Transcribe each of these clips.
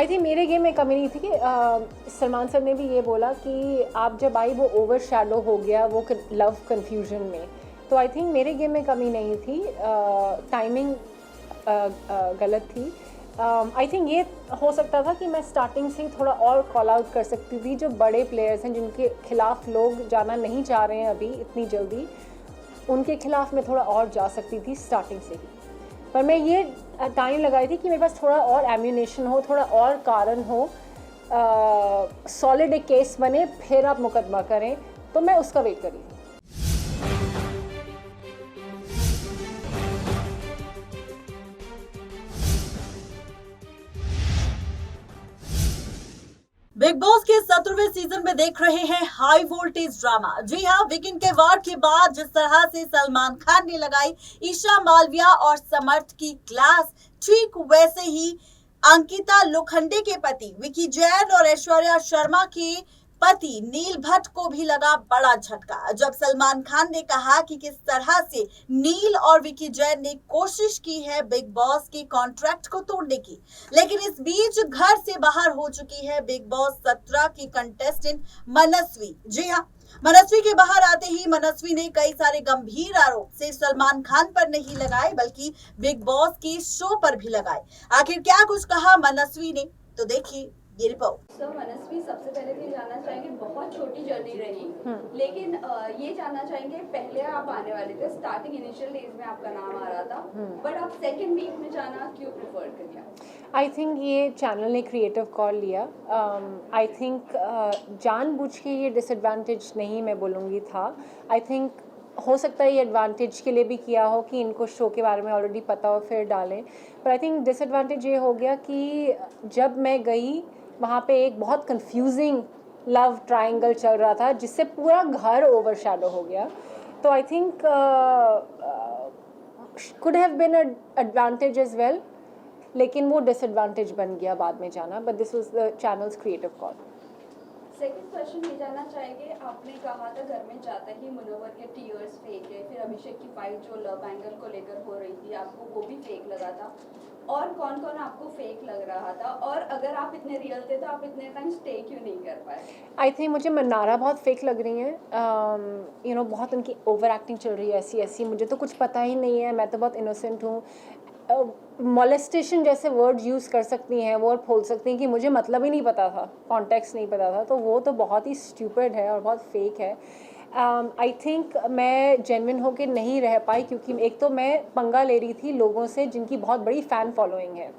I think मेरे game में कमी नहीं थी कि सलमान सर ने भी ये बोला कि आप जब आई वो ओवर शैडो हो गया वो लव कन्फ्यूजन में। तो आई थिंक मेरे गेम में कमी नहीं थी, टाइमिंग गलत थी। आई थिंक ये हो सकता था कि मैं स्टार्टिंग से ही थोड़ा और कॉल आउट कर सकती थी। जो बड़े प्लेयर्स हैं जिनके खिलाफ लोग जाना नहीं चाह रहे हैं अभी इतनी जल्दी, उनके खिलाफ मैं थोड़ा और जा सकती थी स्टार्टिंग से ही। पर मैं ये टाइम लगाई थी कि मेरे पास थोड़ा और एम्यूनेशन हो, थोड़ा और कारण हो, सॉलिड एक केस बने, फिर आप मुकदमा करें। तो मैं उसका वेट कर रही थी। बिग बॉस के 17वें सीजन में देख रहे हैं हाई वोल्टेज ड्रामा। जी हाँ, वीकेंड के वार के बाद जिस तरह से सलमान खान ने लगाई ईशा मालविया और समर्थ की क्लास, ठीक वैसे ही अंकिता लोखंडे के पति विकी जैन और ऐश्वर्या शर्मा के पति नील भट्ट को भी लगा बड़ा झटका जब सलमान खान ने कहा कि किस तरह से नील और विकी जैन ने कोशिश की है बिग बॉस के कॉन्ट्रैक्ट को तोड़ने की। लेकिन इस बीच घर से बाहर हो चुकी है बिग बॉस 17 की कंटेस्टेंट मनस्वी। जी हाँ, मनस्वी के बाहर आते ही मनस्वी ने कई सारे गंभीर आरोप सिर्फ सलमान खान पर नहीं लगाए बल्कि बिग बॉस के शो पर भी लगाए। आखिर क्या कुछ कहा मनस्वी ने, तो देखिए ये रिपोर्ट। सर मनस्वी, सबसे पहले तो ये जानना चाहेंगे, बहुत छोटी जर्नी रही, लेकिन ये जानना चाहेंगे, पहले आप आने वाले थे, स्टार्टिंग इनिशियल डेज में आपका नाम आ रहा था, बट आप सेकंड वीक में जाना क्यों प्रेफर कर लिया? आई थिंक ये चैनल ने क्रिएटिव कॉल लिया। आई थिंक जानबूझ के ये डिसएडवांटेज नहीं मैं बोलूँगी था। आई थिंक हो सकता है ये एडवांटेज के लिए भी किया हो कि इनको शो के बारे में ऑलरेडी पता हो फिर डालें। पर आई थिंक डिसएडवांटेज ये हो गया कि जब मैं गई वहाँ पे एक बहुत कंफ्यूजिंग लव ट्रायंगल चल रहा था जिससे पूरा घर ओवरशैडो हो गया। तो I think could have been a advantage as well, लेकिन वो डिसएडवांटेज बन गया बाद में जाना। But this was the channel's creative call. Second question ये जानना चाहेंगे, आपने कहा था घर में जाते ही मुनव्वर के टीयर्स फेक है, फिर अभिषेक की फाइट जो लव एंगल को लेकर हो रही थी आपको वो भी फेक लगा था, और कौन कौन आपको फेक लग रहा था, और अगर आप इतने रियल थे तो आप इतने टाइम स्टे क्यों नहीं कर पाए? आई थिंक मुझे मन्नारा बहुत फेक लग रही हैं। यू नो बहुत उनकी ओवर एक्टिंग चल रही है ऐसी ऐसी, मुझे तो कुछ पता ही नहीं है, मैं तो बहुत इनोसेंट हूँ। मॉलेस्टेशन जैसे वर्ड यूज़ कर सकती हैं वो, और बोल सकती हैं कि मुझे मतलब ही नहीं पता था, कॉन्टेक्स्ट नहीं पता था। तो वो तो बहुत ही स्टूपिड है और बहुत फेक है। आई थिंक मैं जेन्युइन होकर नहीं रह पाई क्योंकि एक तो मैं पंगा ले रही थी लोगों से जिनकी बहुत बड़ी फ़ैन फॉलोइंग है।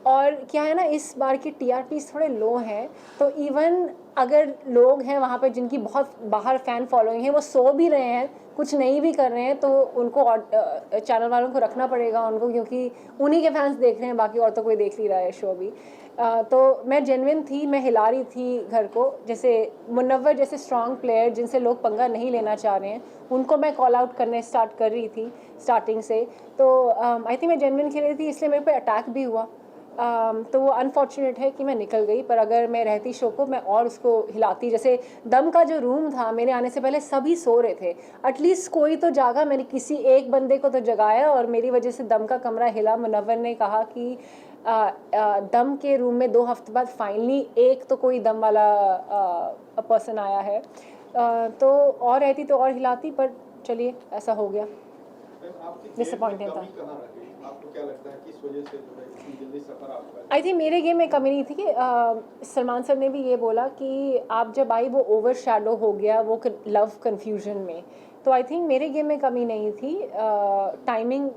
और क्या है ना, इस बार की TRPs थोड़े लो हैं, तो इवन अगर लोग हैं वहाँ पे जिनकी बहुत बाहर फ़ैन फॉलोइंग है, वो सो भी रहे हैं, कुछ नहीं भी कर रहे हैं, तो उनको चैनल वालों को रखना पड़ेगा उनको, क्योंकि उन्हीं के फैंस देख रहे हैं, बाकी और तो कोई देख नहीं रहा है शो भी। तो मैं जेन्युइन थी, मैं हिला रही थी घर को। जैसे मुनव्वर जैसे स्ट्रॉन्ग प्लेयर जिनसे लोग पंगा नहीं लेना चाह रहे हैं, उनको मैं कॉल आउट करने स्टार्ट कर रही थी स्टार्टिंग से। तो आई थिंक मैं जेन्युइन खेल रही थी, इसलिए मेरे पे अटैक भी हुआ। तो वो अनफॉर्चुनेट है कि मैं निकल गई, पर अगर मैं रहती शो को मैं और उसको हिलाती। जैसे दम का जो रूम था, मेरे आने से पहले सभी सो रहे थे, एटलीस्ट कोई तो जागा, मैंने किसी एक बंदे को तो जगाया और मेरी वजह से दम का कमरा हिला। मुनव्वर ने कहा कि दम के रूम में 2 हफ्ते बाद फाइनली एक तो कोई दम वाला पर्सन आया है। तो और रहती तो और हिलाती, पर चलिए ऐसा हो गया। डिसअपॉइंटेड था। आपको क्या लगता है किस वजह से जो है इतनी जल्दी सफर आपका? आई थिंक मेरे गेम में कमी नहीं थी कि सलमान सर ने भी ये बोला कि आप जब आई वो ओवर शैडो हो गया वो लव कन्फ्यूजन में। तो आई थिंक मेरे गेम में कमी नहीं थी, टाइमिंग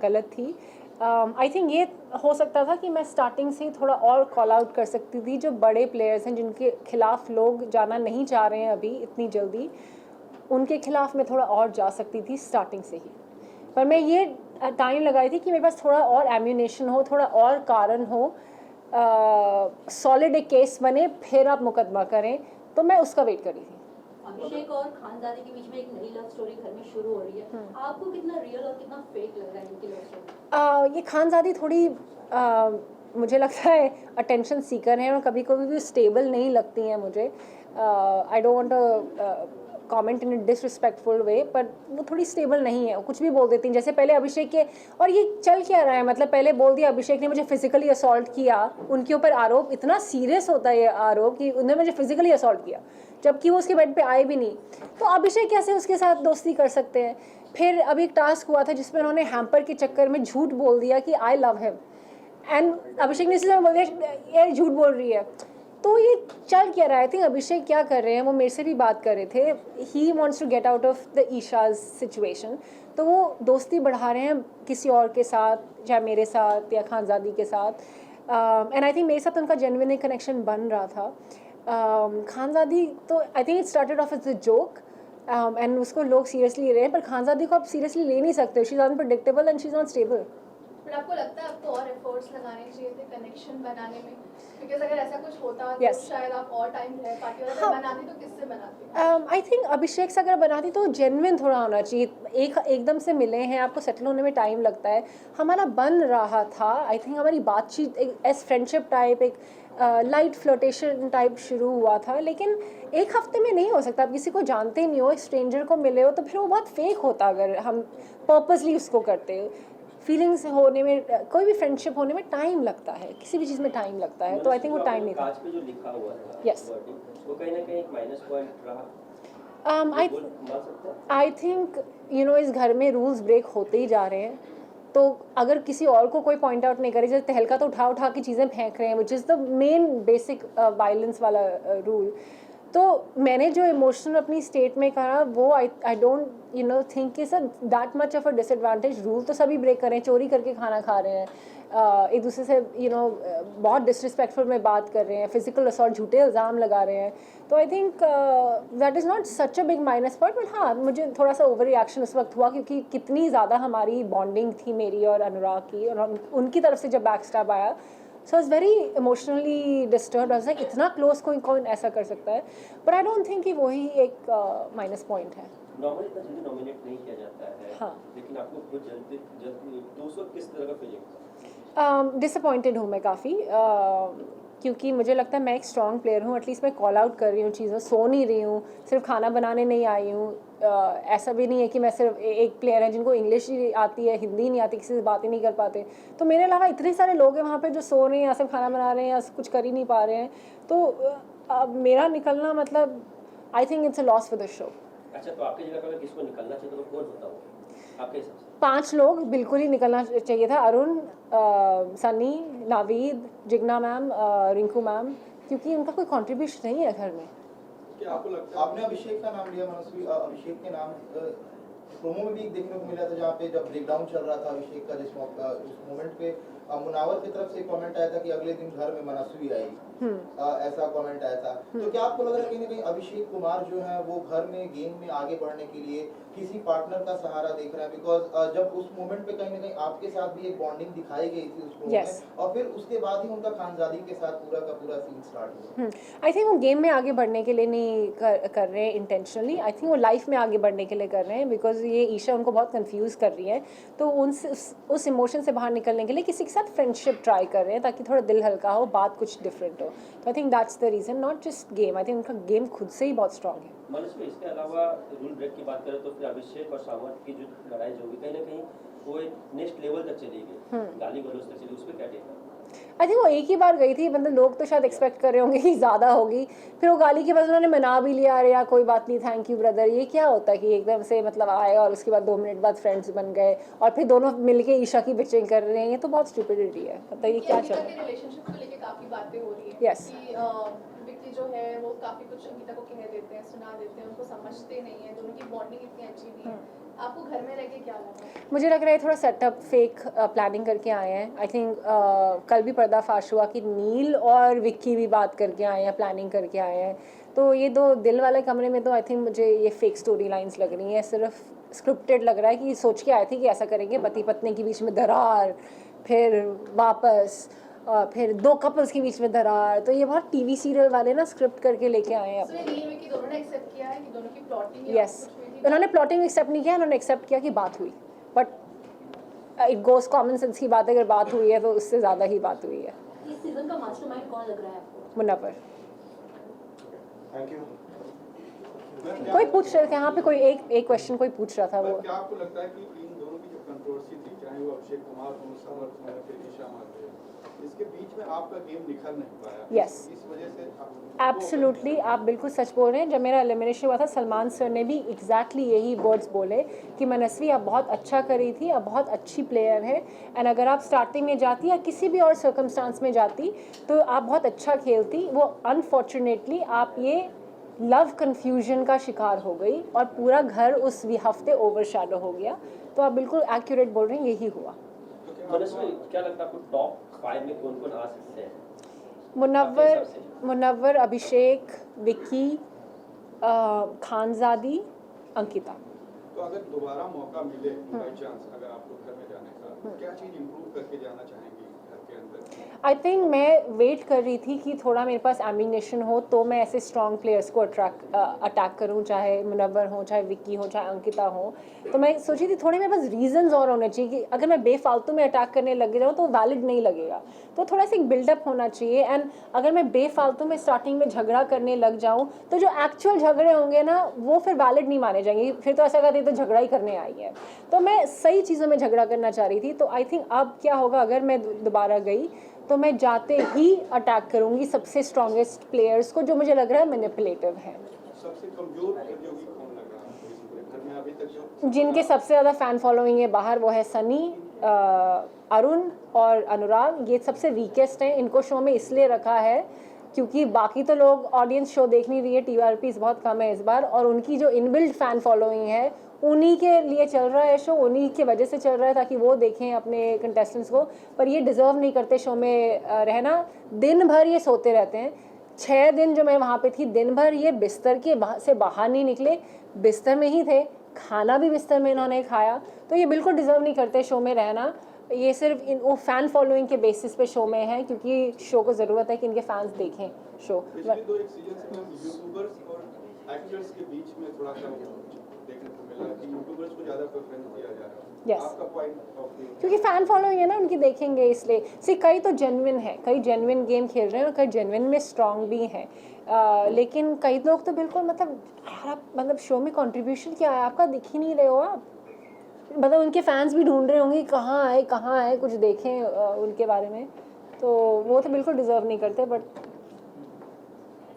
गलत थी। आई थिंक ये हो सकता था कि मैं स्टार्टिंग से ही थोड़ा और कॉल आउट कर सकती थी। जो बड़े प्लेयर्स हैं जिनके खिलाफ लोग जाना नहीं चाह रहे हैं अभी इतनी जल्दी, उनके खिलाफ मैं थोड़ा और जा सकती थी स्टार्टिंग से ही। पर मैं ये टाइम लगाई थी कि मेरे पास थोड़ा और एम्यूनेशन हो, थोड़ा और कारण हो, सॉलिड एक केस बने, फिर आप मुकदमा करें। तो मैं उसका वेट कर रही थी। अभिषेक और खानजादे के बीच में एक नई लव स्टोरी घर में शुरू हो रही है, आपको कितना रियल और कितना फेक लग रहा है इनकी लव स्टोरी? ये खानजादी थोड़ी मुझे लगता है अटेंशन सीकर हैं और कभी कभी भी स्टेबल नहीं लगती हैं मुझे। I don't want comment in a disrespectful way, पर वो थोड़ी स्टेबल नहीं है, वो कुछ भी बोल देती हैं। जैसे पहले अभिषेक के, और ये चल क्या रहा है, मतलब पहले बोल दिया अभिषेक ने मुझे फिजिकली असॉल्ट किया, उनके ऊपर आरोप इतना सीरियस होता है ये आरोप कि उन्होंने मुझे फिजिकली असॉल्ट किया, जबकि वो उसके बेड पे आए भी नहीं। तो अभिषेक कैसे उसके साथ दोस्ती कर सकते हैं? फिर अभी एक टास्क हुआ था जिसमें उन्होंने हैम्पर के चक्कर में झूठ बोल दिया कि आई लव हिम, एंड अभिषेक ने इसी समय बोल दिया ये झूठ बोल रही है। तो ये चल क्या रहा है? आई थिंक अभिषेक क्या कर रहे हैं, वो मेरे से भी बात कर रहे थे, he wants to get out of the Isha's situation, तो वो दोस्ती बढ़ा रहे हैं किसी और के साथ, चाहे मेरे साथ या खानजादी के साथ। एंड आई थिंक मेरे साथ उनका जेन्युइन कनेक्शन बन रहा था। खानजादी तो I think it started off as a joke, and उसको लोग सीरियसली ले रहे हैं, पर खानजादी को आप सीरियसली ले नहीं सकते, she is unpredictable and she is not stable. But आपको लगता है आपको और एफर्ट्स लगाने चाहिए थे कनेक्शन बनाने में? बिकॉज अगर ऐसा कुछ होता तो Yes. शायद आप और टाइम रह पाती, और अगर हाँ। बनाती तो किससे बनाती? आई थिंक अभिषेक से अगर बनाती तो जेन्युइन थोड़ा होना चाहिए, एकदम से मिले हैं, आपको सेटल होने में टाइम लगता है, हमारा बन रहा था। आई थिंक हमारी बातचीत एक एस फ्रेंडशिप टाइप, एक लाइट फ्लोटेशन टाइप शुरू हुआ था, लेकिन एक हफ्ते में नहीं हो सकता। आप किसी को जानते नहीं हो, एक स्ट्रेंजर को मिले हो, तो फिर वो बहुत फेक होता अगर हम पर्पसली उसको करते। फीलिंग्स होने में, कोई भी फ्रेंडशिप होने में टाइम लगता है, किसी भी चीज़ में टाइम लगता है, तो आई थिंक वो टाइम नहीं था। कांच पे जो लिखा हुआ था Yes. वो कहीं ना कहीं एक माइनस पॉइंट रहा। आई मान सकते हैं आई थिंक यू नो इस घर में रूल्स ब्रेक होते ही जा रहे हैं, तो अगर किसी और को कोई पॉइंट आउट नहीं करे, जैसे तहलका तो उठा उठा के चीज़ें फेंक रहे हैं, which is the main basic violence वाला रूल। तो मैंने जो इमोशनल अपनी स्टेट में कहा वो I don't you know think is that much of a disadvantage. Rule तो सभी ब्रेक कर रहे हैं, चोरी करके खाना खा रहे हैं, एक दूसरे से यू नो बहुत डिसरिस्पेक्टफुल में बात कर रहे हैं, फिजिकल असॉल्ट, झूठे इल्ज़ाम लगा रहे हैं। तो I think that is not such a big minus point, but हाँ मुझे थोड़ा सा ओवर रिएक्शन उस वक्त हुआ, क्योंकि कितनी ज़्यादा हमारी बॉन्डिंग थी मेरी और अनुराग की, और उनकी तरफ से जब बैक स्टैब आया, so I was very emotionally disturbed. I was like इतना क्लोज कोई कौन ऐसा कर सकता है, बट आई डोंट थिंक कि वही एक माइनस पॉइंट है। नॉर्मली इतना जल्दी नॉमिनेट नहीं किया जाता है। हाँ। लेकिन आपको बहुत जल्दी तो उस वक्त किस तरह का फीलिंग था? डिसअपॉइंटेड हूँ मैं काफ़ी, क्योंकि मुझे लगता है मैं एक स्ट्रॉन्ग प्लेयर हूँ, एटलीस्ट मैं कॉल आउट कर रही हूँ चीज़ों, सो नहीं रही हूँ, सिर्फ खाना बनाने नहीं आई हूँ। ऐसा भी नहीं है कि मैं सिर्फ एक प्लेयर है जिनको इंग्लिश ही आती है, हिंदी नहीं आती, किसी से बात ही नहीं कर पाते। तो मेरे अलावा इतने सारे लोग हैं वहाँ पे जो सो रहे हैं या सिर्फ खाना बना रहे हैं या कुछ कर ही नहीं पा रहे हैं, तो अब मेरा निकलना मतलब I think it's a loss for the show. अच्छा, तो आपकी जगह पर अगर किसको निकलना चाहिए तो कौन होता हो आपके हिसाब से? 5 लोग बिल्कुल ही निकलना चाहिए था, अरुण, सनी, नावीद, जिग्ना मैम, रिंकू मैम, क्योंकि उनका कोई कंट्रीब्यूशन नहीं है घर में। क्या आपको लगता है आपने अभिषेक का नाम लिया मनस्वी, अभिषेक के नाम प्रोमो में भी देखने को मिला था, जहाँ पे जब ब्रेकडाउन चल रहा था अभिषेक का, उस मोमेंट पे मुनावर की तरफ से कमेंट आया था कि अगले दिन घर में मनस्वी आएगी, ऐसा कमेंट आया था। तो क्या आपको लग रहा है कहीं ना कहीं अभिषेक कुमार जो है वो घर में गेम में आगे बढ़ने के लिए किसी पार्टनर का सहारा देख रहे हैं? बिकॉज जब उस मोमेंट पे कहीं ना कहीं आपके साथ भी एक बॉन्डिंग दिखाई गई थी उस प्रोमो Yes. में, और फिर उसके बाद ही उनका खानजादी के साथ पूरा का पूरा सीन स्टार्ट हुआ। आई थिंक वो गेम में आगे बढ़ने के लिए नहीं कर रहे हैं इंटेंशनली, आई थिंक वो लाइफ में आगे बढ़ने के लिए कर रहे हैं, बिकॉज ये ईशा उनको बहुत कंफ्यूज कर रही है, तो उस इमोशन से बाहर निकलने के लिए किसी के साथ फ्रेंडशिप ट्राई कर रहे हैं ताकि थोड़ा दिल हल्का हो, बात कुछ डिफरेंट हो। तो I think that's the reason, not just game. I think उनका गेम खुद से ही बहुत स्ट्रॉन्ग है। मनीष भाई, इसके अलावा रूल ब्रेक की बात करें तो फिर अभिषेक और सामर्थ की जो लड़ाई जो होगी कहीं ना कहीं वो एक नेक्स्ट लेवल तक चली गई, गाली गलौज तक चली, उस पर क्या टेक है? आई थिंक वो एक ही बार गई थी, मतलब लोग तो शायद एक्सपेक्ट कर रहे होंगे कि ज़्यादा होगी, फिर वो गाली के बाद उन्होंने मना भी लिया, अरे यार कोई बात नहीं, थैंक यू ब्रदर। ये क्या होता है कि एकदम से मतलब आए और उसके बाद 2 मिनट बाद फ्रेंड्स बन गए और फिर दोनों मिलके ईशा की बिचिंग कर रहे हैं, ये तो बहुत स्टुपिडिटी है। बताइए क्या चल रहा है? रिलेशनशिप को लेके काफी बातें हो रही है Yes. कि विक्की जो है वो काफी कुछ अंकिता को कह देते हैं, सुना देते हैं, उनको समझते नहीं है, दोनों की बॉन्डिंग इतनी अच्छी नहीं है। आपको घर में रह के क्या लगा? मुझे लग रहा है थोड़ा सेटअप फेक प्लानिंग करके आए हैं। आई थिंक कल भी पर्दाफाश हुआ कि नील और विक्की भी बात करके आए हैं, प्लानिंग करके आए हैं। तो ये 2 दिल वाले कमरे में तो आई थिंक मुझे ये फेक स्टोरी लाइन्स लग रही हैं, सिर्फ स्क्रिप्टेड लग रहा है कि सोच के आए थे कि ऐसा करेंगे, पति पत्नी के बीच में दरार, फिर वापस, फिर 2 कपल्स के बीच में दरार। तो ये बहुत टीवी सीरियल वाले ना स्क्रिप्ट करके लेके आए हैं। उसमें नील विक्की दोनों ने एक्सेप्ट किया है कि दोनों की प्लॉटिंग यस, उन्होंने प्लॉटिंग एक्सेप्ट नहीं किया, उन्होंने एक्सेप्ट किया कि बात हुई, but it goes common sense की बात है, अगर बात हुई है तो उससे ज़्यादा ही बात हुई है। इस सीजन का मास्टरमाइंड कौन लग रहा है आपको? मुनव्वर। Thank you. कोई पूछ रहे थे यहाँ पे, कोई एक क्वेश्चन कोई पूछ रहा था वो। क्या आपको लगता है कि इन दोनों की जो कंट्रोवर्सी थी, चाहे वो अभिषेक कुमार हो, समर्थ हो या फिर ईशा मालवीय, इसके बीच में आपका गेम निखर नहीं पाया? Yes. इस वजह से एब्सोल्युटली, आप बिल्कुल सच बोल रहे हैं। जब मेरा एलिमिनेशन हुआ था, सलमान सर ने भी एग्जैक्टली यही वर्ड्स बोले कि मनस्वी आप बहुत अच्छा करी थी, आप बहुत अच्छी प्लेयर है, एंड अगर आप स्टार्टिंग में जाती या किसी भी और सर्कमस्टांस में जाती तो आप बहुत अच्छा खेलती। वो अनफॉर्चुनेटली आप ये लव कन्फ्यूजन का शिकार हो गई और पूरा घर उस हफ्ते ओवरशैडो हो गया। तो आप बिल्कुल एक्यूरेट बोल रहे हैं, यही हुआ। मनस्वी, क्या लगता है आपको टॉप 5 में कौन-कौन आ सकते हैं? मुनव्वर, अभिषेक, विक्की, खानजादी, अंकिता। तो अगर दोबारा मौका मिले बाय चांस, अगर आपको घर में जाने का, तो क्या चीज इंप्रूव करके जाना चाहेंगी घर के अंदर? आई थिंक मैं वेट कर रही थी कि थोड़ा मेरे पास एम्बिनेशन हो तो मैं ऐसे स्ट्रॉन्ग प्लेयर्स को अटैक करूं, चाहे मुनव्वर हो, चाहे विक्की हो, चाहे अंकिता हो। तो मैं सोची थी थोड़े मेरे पास रीजंस और होने चाहिए कि अगर मैं बेफालतू में अटैक करने लग जाऊँ तो वैलिड नहीं लगेगा। तो थोड़ा सा एक बिल्डअप होना चाहिए। एंड अगर मैं बेफालतू में स्टार्टिंग में झगड़ा करने लग जाऊँ तो जो एक्चुअल झगड़े होंगे ना वो फिर वैलिड नहीं माने जाएंगे, फिर तो ऐसा कहते तो झगड़ा ही करने आई है। तो मैं सही चीज़ों में झगड़ा करना चाह रही थी। तो आई थिंक अब क्या होगा, अगर मैं दोबारा गई तो मैं जाते ही अटैक करूंगी सबसे स्ट्रॉन्गेस्ट प्लेयर्स को जो मुझे लग रहा है मैनिपुलेटिव है। सबसे कमजोर प्रतियोगी कौन लग रहा है आपको इस पूरे घर में अभी तक जो? जिनके सबसे ज़्यादा फ़ैन फॉलोइंग है बाहर, वो है सनी, अरुण और अनुराग। ये सबसे वीकेस्ट हैं। इनको शो में इसलिए रखा है क्योंकि बाकी तो लोग ऑडियंस शो देख नहीं रही है, TRPs बहुत कम है इस बार, और उनकी जो इनबिल्ट फ़ैन फॉलोइंग है उन्हीं के लिए चल रहा है शो, उन्हीं की वजह से चल रहा है ताकि वो देखें अपने कंटेस्टेंट्स को। पर ये डिज़र्व नहीं करते शो में रहना। दिन भर ये सोते रहते हैं। 6 दिन जो मैं वहाँ पे थी, दिन भर ये बिस्तर के से बाहर नहीं निकले, बिस्तर में ही थे, खाना भी बिस्तर में इन्होंने खाया। तो ये बिल्कुल डिज़र्व नहीं करते शो में रहना। ये सिर्फ वो फ़ैन फॉलोइंग के बेसिस पे शो में है क्योंकि शो को ज़रूरत है कि इनके फैंस देखें शो। पिछले 2 एक सीजन से मैम यूट्यूबर्स और एक्टर्स के बीच में थोड़ा सा देखने को मिला कि यूट्यूबर्स को ज़्यादा प्रेफरेंस दिया जा रहा है। Yes. आपका पॉइंट ऑफ व्यू? क्योंकि फ़ैन फॉलोइंग है ना उनकी, देखेंगे इसलिए। कई तो जेन्युइन है, कई जेन्युइन गेम खेल रहे हैं और कई जेन्युइन में स्ट्रॉन्ग भी हैं। लेकिन कई लोग तो बिल्कुल मतलब शो में कंट्रीब्यूशन क्या है आपका दिख ही नहीं रहे हो आप। मतलब उनके फैंस भी ढूंढ रहे होंगे कहाँ आए कुछ देखें उनके बारे में। तो वो तो बिल्कुल डिज़र्व नहीं करते, बट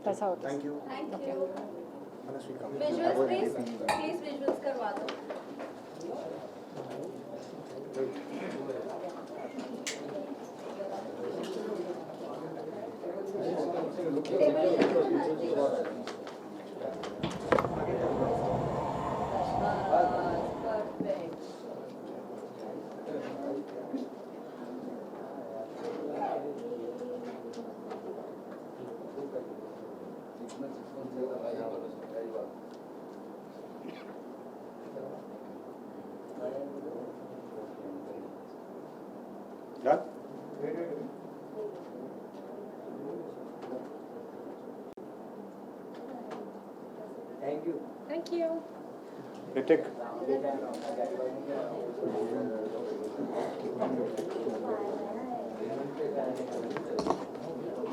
ऐसा होता है। Thank you. Thank you. Visuals please visuals करवा दो। Thank you. ऋतिक।